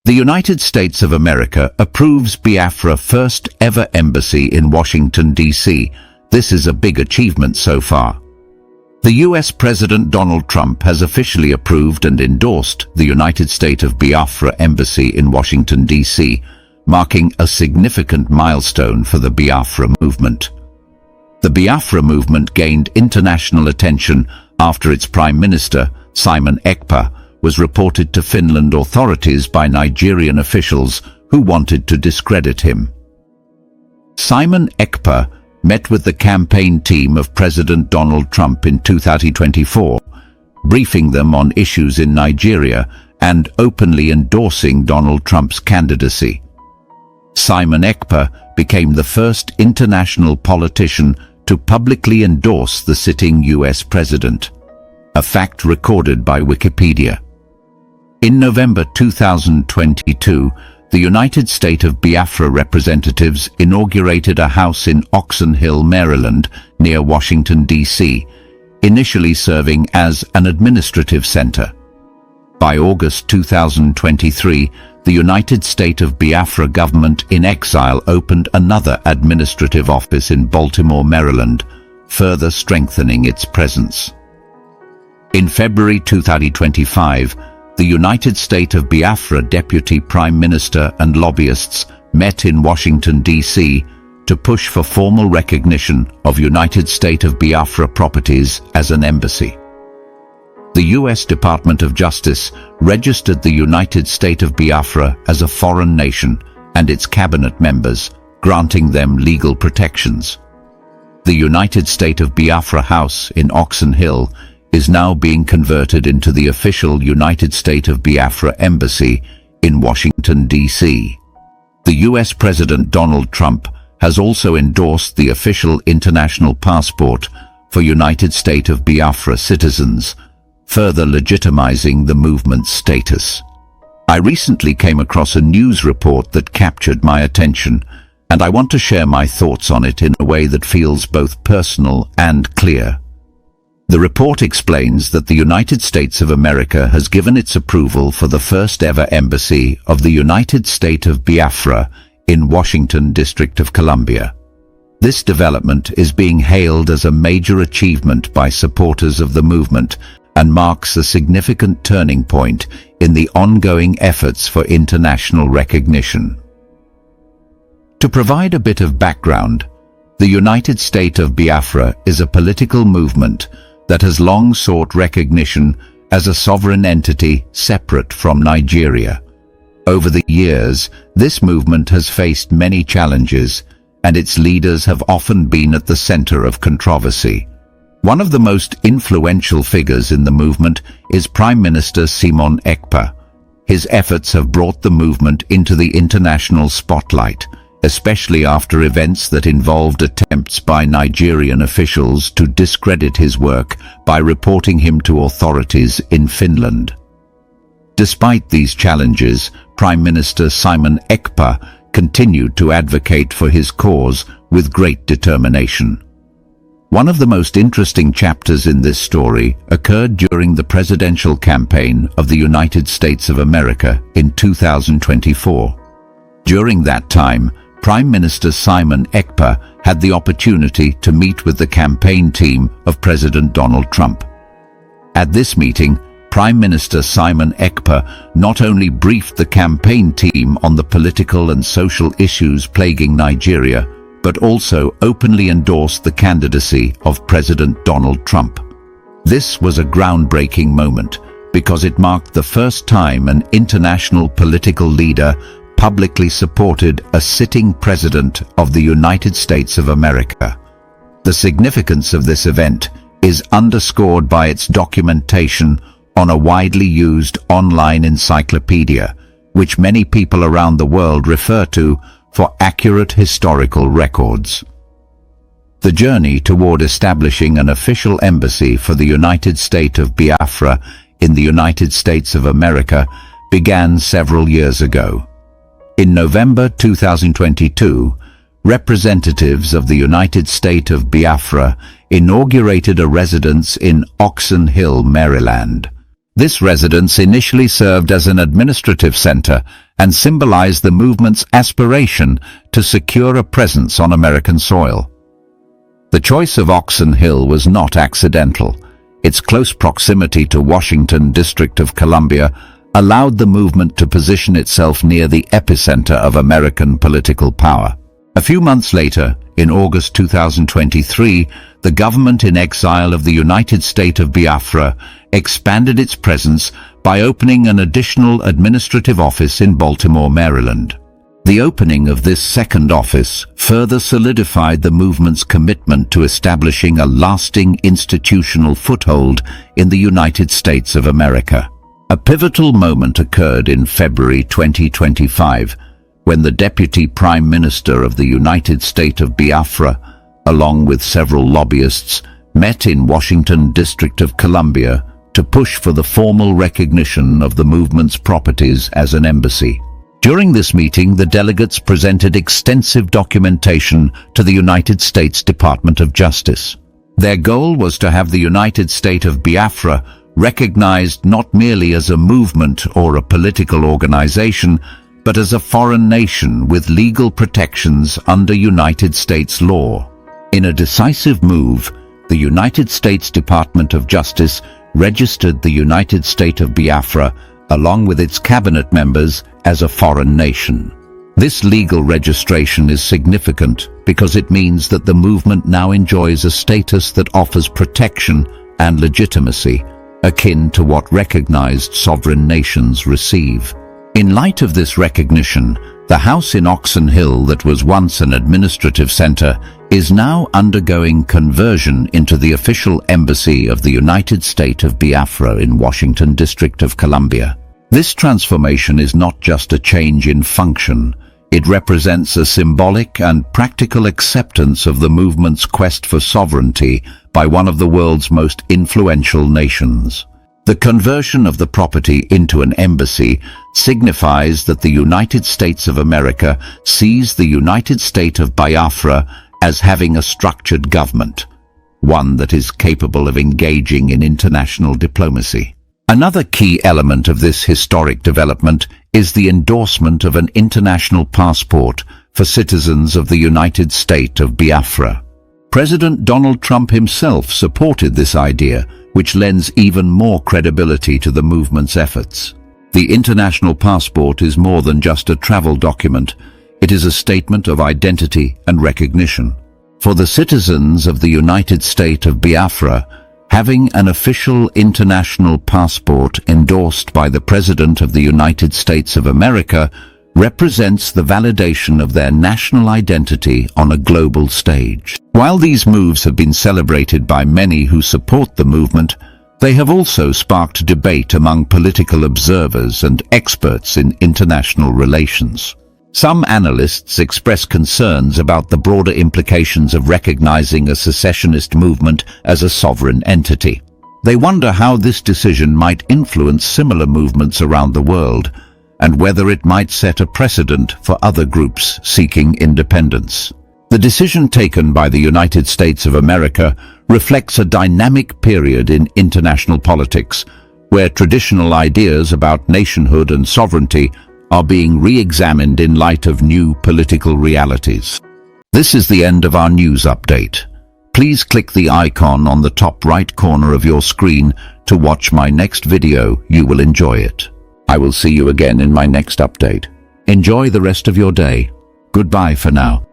The United States of America approves Biafra first ever embassy in Washington, D.C. This is a big achievement so far. The U.S. President Donald Trump has officially approved and endorsed the United States of Biafra embassy in Washington, D.C., marking a significant milestone for the Biafra movement. The Biafra movement gained international attention after its Prime Minister, Simon Ekpa, was reported to Finland authorities by Nigerian officials who wanted to discredit him. Simon Ekpa met with the campaign team of President Donald Trump in 2024, briefing them on issues in Nigeria and openly endorsing Donald Trump's candidacy. Simon Ekpa became the first international politician to publicly endorse the sitting U.S. president, a fact recorded by Wikipedia. In November 2022, the United States of Biafra representatives inaugurated a house in Oxon Hill, Maryland, near Washington, D.C., initially serving as an administrative center. By August 2023, the United States of Biafra government in exile opened another administrative office in Baltimore, Maryland, further strengthening its presence. In February 2025, the United States of Biafra Deputy Prime Minister and lobbyists met in Washington, D.C. to push for formal recognition of United States of Biafra properties as an embassy. The U.S. Department of Justice registered the United States of Biafra as a foreign nation and its cabinet members, granting them legal protections. The United States of Biafra House in Oxon Hill is now being converted into the official United States of Biafra Embassy in Washington, D.C. The U.S. President Donald Trump has also endorsed the official international passport for United States of Biafra citizens, further legitimizing the movement's status. I recently came across a news report that captured my attention, and I want to share my thoughts on it in a way that feels both personal and clear. The report explains that the United States of America has given its approval for the first ever embassy of the United States of Biafra in Washington, District of Columbia. This development is being hailed as a major achievement by supporters of the movement and marks a significant turning point in the ongoing efforts for international recognition. To provide a bit of background, the United States of Biafra is a political movement that has long sought recognition as a sovereign entity separate from Nigeria. Over the years, this movement has faced many challenges, and its leaders have often been at the center of controversy. One of the most influential figures in the movement is Prime Minister Simon Ekpa. His efforts have brought the movement into the international spotlight, especially after events that involved attempts by Nigerian officials to discredit his work by reporting him to authorities in Finland. Despite these challenges, Prime Minister Simon Ekpa continued to advocate for his cause with great determination. One of the most interesting chapters in this story occurred during the presidential campaign of the United States of America in 2024. During that time, Prime Minister Simon Ekpa had the opportunity to meet with the campaign team of President Donald Trump. At this meeting, Prime Minister Simon Ekpa not only briefed the campaign team on the political and social issues plaguing Nigeria, but also openly endorsed the candidacy of President Donald Trump. This was a groundbreaking moment because it marked the first time an international political leader publicly supported a sitting president of the United States of America. The significance of this event is underscored by its documentation on a widely used online encyclopedia, which many people around the world refer to for accurate historical records. The journey toward establishing an official embassy for the United States of Biafra in the United States of America began several years ago. In November 2022, representatives of the United States of Biafra inaugurated a residence in Oxon Hill, Maryland. This residence initially served as an administrative center and symbolized the movement's aspiration to secure a presence on American soil. The choice of Oxon Hill was not accidental. Its close proximity to Washington, District of Columbia, allowed the movement to position itself near the epicenter of American political power. A few months later, in August 2023, the government in exile of the United State of Biafra expanded its presence by opening an additional administrative office in Baltimore, Maryland. The opening of this second office further solidified the movement's commitment to establishing a lasting institutional foothold in the United States of America. A pivotal moment occurred in February 2025, when the Deputy Prime Minister of the United State of Biafra, along with several lobbyists, met in Washington, District of Columbia, to push for the formal recognition of the movement's properties as an embassy. During this meeting, the delegates presented extensive documentation to the United States Department of Justice. Their goal was to have the United State of Biafra recognized not merely as a movement or a political organization, but as a foreign nation with legal protections under United States law. In a decisive move, the United States Department of Justice registered the United State of Biafra, along with its cabinet members, as a foreign nation. This legal registration is significant because it means that the movement now enjoys a status that offers protection and legitimacy, akin to what recognized sovereign nations receive. In light of this recognition, the house in Oxon Hill that was once an administrative center is now undergoing conversion into the official embassy of the United State of Biafra in Washington, District of Columbia. This transformation is not just a change in function. It represents a symbolic and practical acceptance of the movement's quest for sovereignty by one of the world's most influential nations. The conversion of the property into an embassy signifies that the United States of America sees the United State of Biafra as having a structured government, one that is capable of engaging in international diplomacy. Another key element of this historic development is the endorsement of an international passport for citizens of the United State of Biafra. President Donald Trump himself supported this idea, which lends even more credibility to the movement's efforts. The international passport is more than just a travel document. It is a statement of identity and recognition. For the citizens of the United State of Biafra, having an official international passport endorsed by the President of the United States of America represents the validation of their national identity on a global stage. While these moves have been celebrated by many who support the movement, they have also sparked debate among political observers and experts in international relations. Some analysts express concerns about the broader implications of recognizing a secessionist movement as a sovereign entity. They wonder how this decision might influence similar movements around the world, and whether it might set a precedent for other groups seeking independence. The decision taken by the United States of America reflects a dynamic period in international politics, where traditional ideas about nationhood and sovereignty are being re-examined in light of new political realities. This is the end of our news update. Please click the icon on the top right corner of your screen to watch my next video. You will enjoy it. I will see you again in my next update. Enjoy the rest of your day. Goodbye for now.